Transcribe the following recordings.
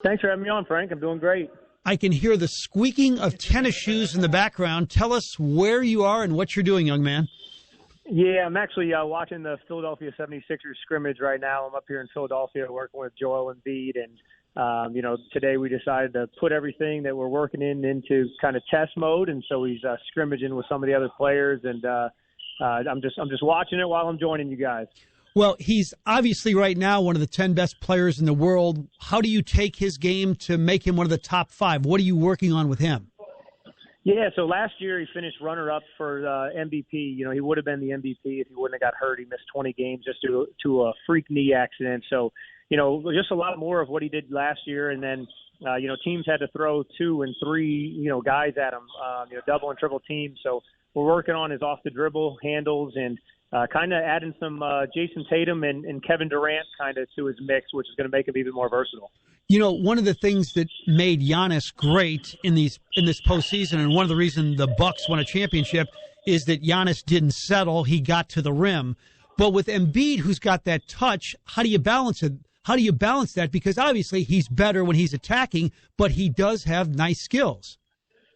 Thanks for having me on, Frank. I'm doing great. I can hear the squeaking of tennis shoes in the background. Tell us where you are and what you're doing, young man. Yeah, I'm actually watching the Philadelphia 76ers scrimmage right now. I'm up here in Philadelphia working with Joel Embiid, and today we decided to put everything that we're working into kind of test mode, and so he's scrimmaging with some of the other players, and I'm just watching it while I'm joining you guys. Well, he's obviously right now one of the 10 best players in the world. How do you take his game to make him one of the top 5? What are you working on with him? Yeah, so last year he finished runner-up for MVP. You know, he would have been the MVP if he wouldn't have got hurt. He missed 20 games just due to a freak knee accident. So, just a lot more of what he did last year. And then, teams had to throw 2 and 3, guys at him, double and triple teams. So we're working on his off-the-dribble handles and kind of adding some Jayson Tatum and Kevin Durant kind of to his mix, which is going to make him even more versatile. You know, one of the things that made Giannis great in this postseason, and one of the reasons the Bucks won a championship, is that Giannis didn't settle; he got to the rim. But with Embiid, who's got that touch, how do you balance it? How do you balance that? Because obviously he's better when he's attacking, but he does have nice skills.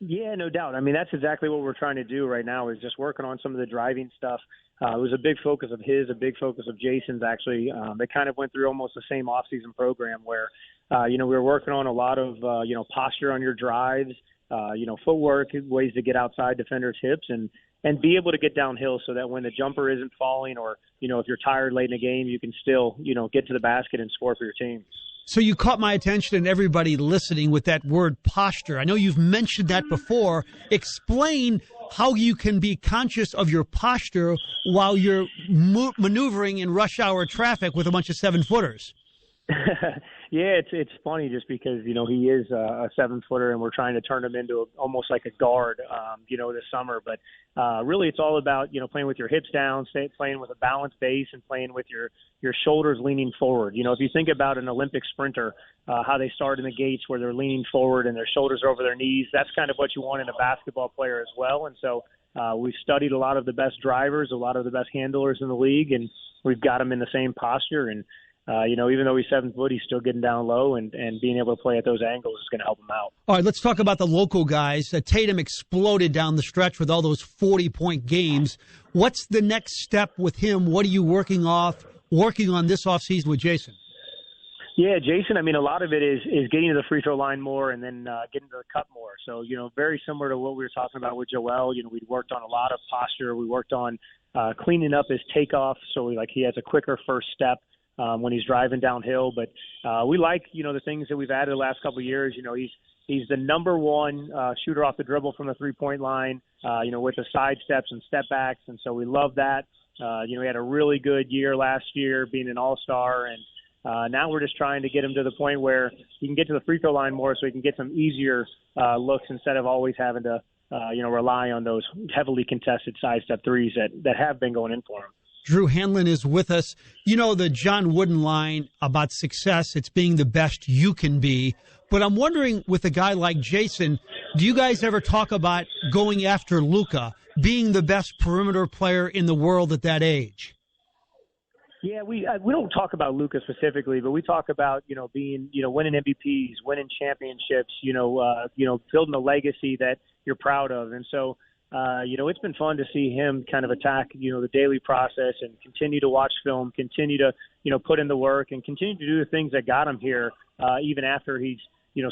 Yeah, no doubt. I mean, that's exactly what we're trying to do right now is just working on some of the driving stuff. It was a big focus of his, a big focus of Jason's, actually. They kind of went through almost the same offseason program where, we were working on a lot of, posture on your drives, footwork, ways to get outside defenders' hips and be able to get downhill so that when the jumper isn't falling or, if you're tired late in the game, you can still, get to the basket and score for your team. So you caught my attention and everybody listening with that word posture. I know you've mentioned that before. Explain how you can be conscious of your posture while you're maneuvering in rush hour traffic with a bunch of 7-footers. Yeah, it's funny just because, he is a 7-footer and we're trying to turn him into almost like a guard, this summer. But really it's all about, playing with your hips down, playing with a balanced base and playing with your shoulders leaning forward. If you think about an Olympic sprinter, how they start in the gates where they're leaning forward and their shoulders are over their knees, that's kind of what you want in a basketball player as well. And so we've studied a lot of the best drivers, a lot of the best handlers in the league, and we've got them in the same posture. And even though he's 7 foot, he's still getting down low and being able to play at those angles is going to help him out. All right, let's talk about the local guys. Tatum exploded down the stretch with all those 40-point games. What's the next step with him? What are you working on this offseason with Jayson? Yeah, Jayson, a lot of it is getting to the free throw line more and then getting to the cup more. So, very similar to what we were talking about with Joel. We'd worked on a lot of posture. We worked on cleaning up his takeoff so he has a quicker first step when he's driving downhill. But we like, the things that we've added the last couple of years. He's the number one shooter off the dribble from the three-point line, with the side steps and step backs. And so we love that. He had a really good year last year being an all-star. And now we're just trying to get him to the point where he can get to the free throw line more so he can get some easier looks instead of always having to, rely on those heavily contested side step threes that have been going in for him. Drew Hanlen is with us. The John Wooden line about success, it's being the best you can be. But I'm wondering, with a guy like Jayson, do you guys ever talk about going after Luka, being the best perimeter player in the world at that age? Yeah, we don't talk about Luka specifically, but we talk about, being, winning MVPs, winning championships, building a legacy that you're proud of. And so, it's been fun to see him kind of attack, the daily process and continue to watch film, continue to, put in the work and continue to do the things that got him here, even after he's,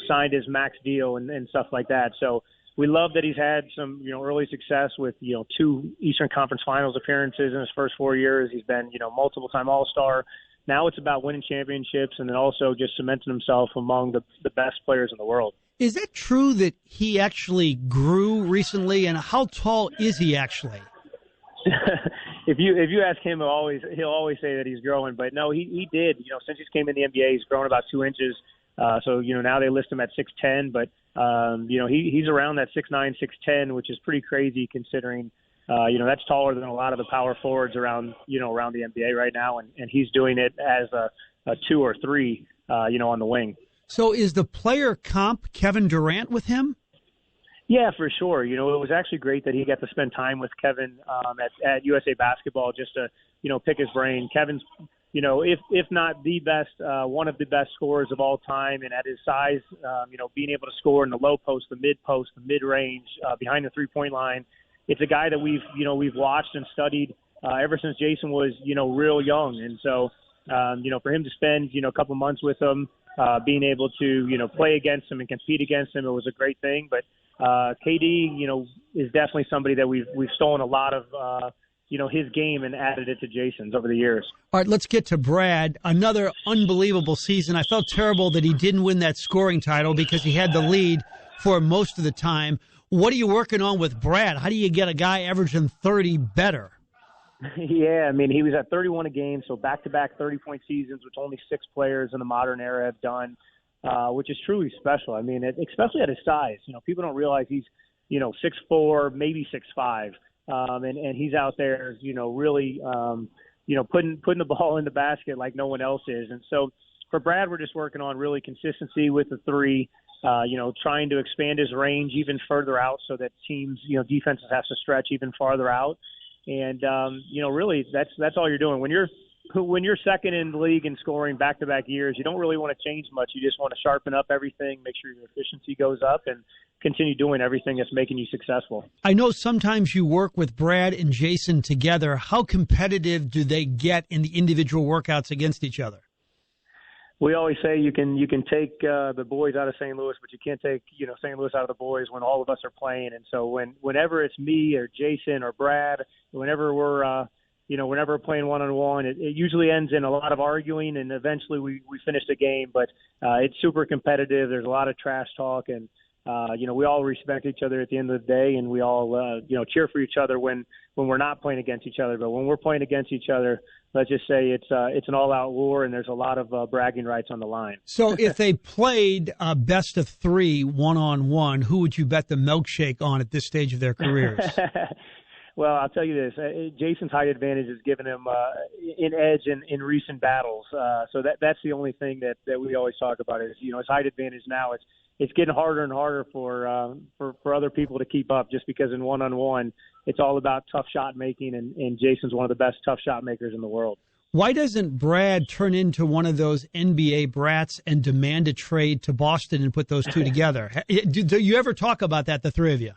signed his max deal and stuff like that. So we love that he's had some, early success with, 2 Eastern Conference Finals appearances in his first 4 years. He's been, multiple-time All-Star. Now it's about winning championships and then also just cementing himself among the best players in the world. Is it true that he actually grew recently, and how tall is he actually? If you ask him, he'll always say that he's growing. But no, he did. Since he came in the NBA, he's grown about 2 inches. So now they list him at 6'10", but he's around that 6'9", 6'10", which is pretty crazy considering that's taller than a lot of the power forwards around the NBA right now, and he's doing it as a 2 or 3 on the wing. So is the player comp Kevin Durant with him? Yeah, for sure. It was actually great that he got to spend time with Kevin at USA Basketball just to, pick his brain. Kevin's, if not the best, one of the best scorers of all time. And at his size, being able to score in the low post, the mid range, behind the 3-point line. It's a guy that we've watched and studied ever since Jayson was, real young. And so, for him to spend, a couple months with him, being able to, play against him and compete against him, it was a great thing. But KD, is definitely somebody that we've stolen a lot of, his game and added it to Jayson's over the years. All right, let's get to Brad. Another unbelievable season. I felt terrible that he didn't win that scoring title because he had the lead for most of the time. What are you working on with Brad? How do you get a guy averaging 30 better? Yeah, he was at 31 a game, so back-to-back 30-point seasons, which only 6 players in the modern era have done, which is truly special. Especially at his size. People don't realize he's, 6'4", maybe 6'5", and he's out there, really, putting the ball in the basket like no one else is. And so for Brad, we're just working on really consistency with the three. Trying to expand his range even further out so that teams, defenses have to stretch even farther out. And, really that's all you're doing. When you're second in the league in scoring back-to-back years, you don't really want to change much. You just want to sharpen up everything, make sure your efficiency goes up, and continue doing everything that's making you successful. I know sometimes you work with Brad and Jayson together. How competitive do they get in the individual workouts against each other? We always say you can take the boys out of St. Louis, but you can't take St. Louis out of the boys when all of us are playing. And so whenever it's me or Jayson or Brad, whenever we're playing one-on-one, it usually ends in a lot of arguing, and eventually we finish the game. But it's super competitive. There's a lot of trash talk, and we all respect each other at the end of the day, and we all cheer for each other when we're not playing against each other. But when we're playing against each other, let's just say it's an all-out war, and there's a lot of bragging rights on the line. So if they played best of 3 one-on-one, who would you bet the milkshake on at this stage of their careers? Well, I'll tell you this. Jayson's height advantage has given him an edge in recent battles. So that's the only thing that we always talk about is, his height advantage now. It's getting harder and harder for other people to keep up just because in one-on-one, it's all about tough shot making, and Jayson's one of the best tough shot makers in the world. Why doesn't Brad turn into one of those NBA brats and demand a trade to Boston and put those two together? Do you ever talk about that, the three of you?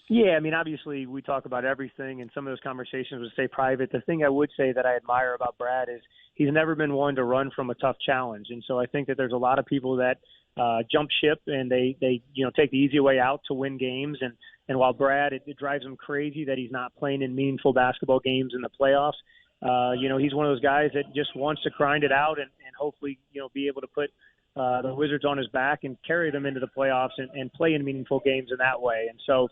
Yeah, obviously we talk about everything, and some of those conversations would stay private. The thing I would say that I admire about Brad is he's never been one to run from a tough challenge. And so I think that there's a lot of people that jump ship and they take the easy way out to win games. And while Brad, it drives him crazy that he's not playing in meaningful basketball games in the playoffs. He's one of those guys that just wants to grind it out and hopefully, be able to put the Wizards on his back and carry them into the playoffs and play in meaningful games in that way. And so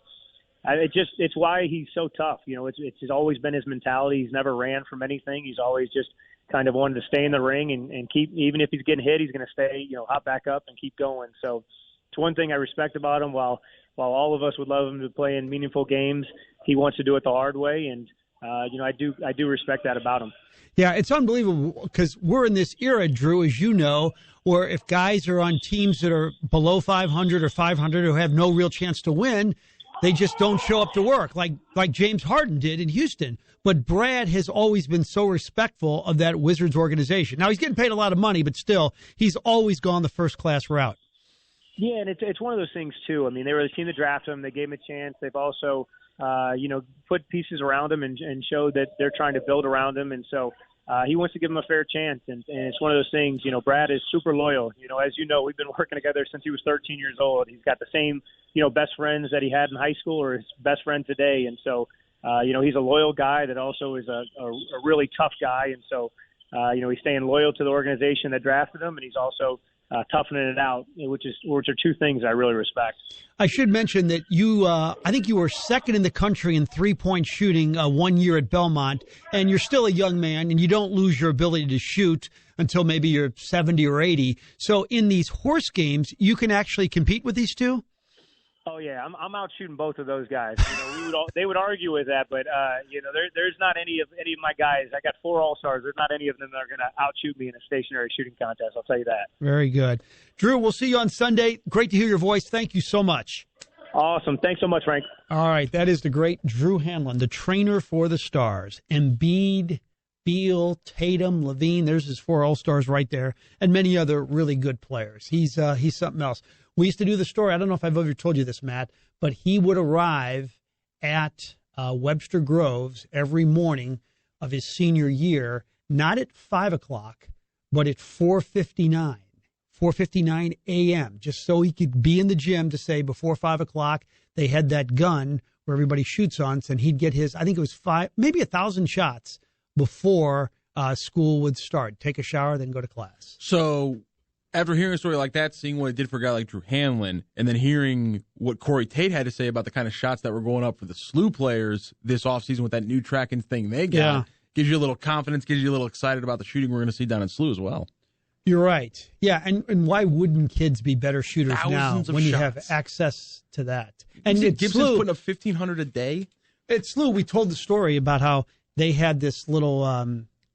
it's why he's so tough. It's always been his mentality. He's never ran from anything. He's always just kind of wanted to stay in the ring and keep, even if he's getting hit, he's going to stay, hop back up and keep going. So it's one thing I respect about him. While all of us would love him to play in meaningful games, he wants to do it the hard way. And, I do respect that about him. Yeah, it's unbelievable because we're in this era, Drew, as you know, where if guys are on teams that are below 500 or 500 who have no real chance to win, they just don't show up to work like James Harden did in Houston. But Brad has always been so respectful of that Wizards organization. Now, he's getting paid a lot of money, but still, he's always gone the first-class route. Yeah, and it's one of those things, too. They were the team that drafted him. They gave him a chance. They've also, put pieces around him and showed that they're trying to build around him. And so he wants to give him a fair chance. And it's one of those things, Brad is super loyal. As you know, we've been working together since he was 13 years old. He's got the same, best friends that he had in high school or his best friend today. And so, he's a loyal guy that also is a really tough guy. And so, he's staying loyal to the organization that drafted him, and he's also toughening it out, which are two things I really respect. I should mention that I think you were second in the country in three-point shooting 1 year at Belmont, and you're still a young man, and you don't lose your ability to shoot until maybe you're 70 or 80. So in these horse games, you can actually compete with these two? Oh yeah, I'm out shooting both of those guys. They would argue with that, but there's not any of my guys. I got 4 All-Stars. There's not any of them that are going to outshoot me in a stationary shooting contest. I'll tell you that. Very good, Drew. We'll see you on Sunday. Great to hear your voice. Thank you so much. Awesome. Thanks so much, Frank. All right, that is the great Drew Hanlen, the trainer for the Stars. Embiid, Beal, Tatum, Levine. There's his 4 All-Stars right there, and many other really good players. He's something else. We used to do the story. I don't know if I've ever told you this, Matt, but he would arrive at Webster Groves every morning of his senior year, not at 5 o'clock, but at 4:59 a.m., just so he could be in the gym to say before 5 o'clock they had that gun where everybody shoots on, and he'd get his, I think it was 5, maybe 1,000 shots before school would start. Take a shower, then go to class. So after hearing a story like that, seeing what it did for a guy like Drew Hanlen, and then hearing what Corey Tate had to say about the kind of shots that were going up for the SLU players this offseason with that new tracking thing they got, gives you a little confidence, gives you a little excited about the shooting we're going to see down in SLU as well. You're right. Yeah, and why wouldn't kids be better shooters now when you have access to that? And Gibson's putting up 1,500 a day? At SLU, we told the story about how they had this little,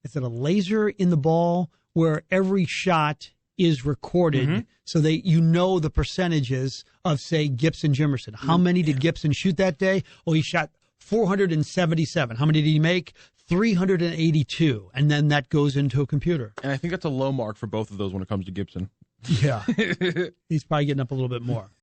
is it a laser in the ball where every shot is recorded, so that you know the percentages of, say, Gibson Jimerson. How many did Gibson shoot that day? Oh, he shot 477. How many did he make? 382. And then that goes into a computer. And I think that's a low mark for both of those when it comes to Gibson. Yeah. He's probably getting up a little bit more.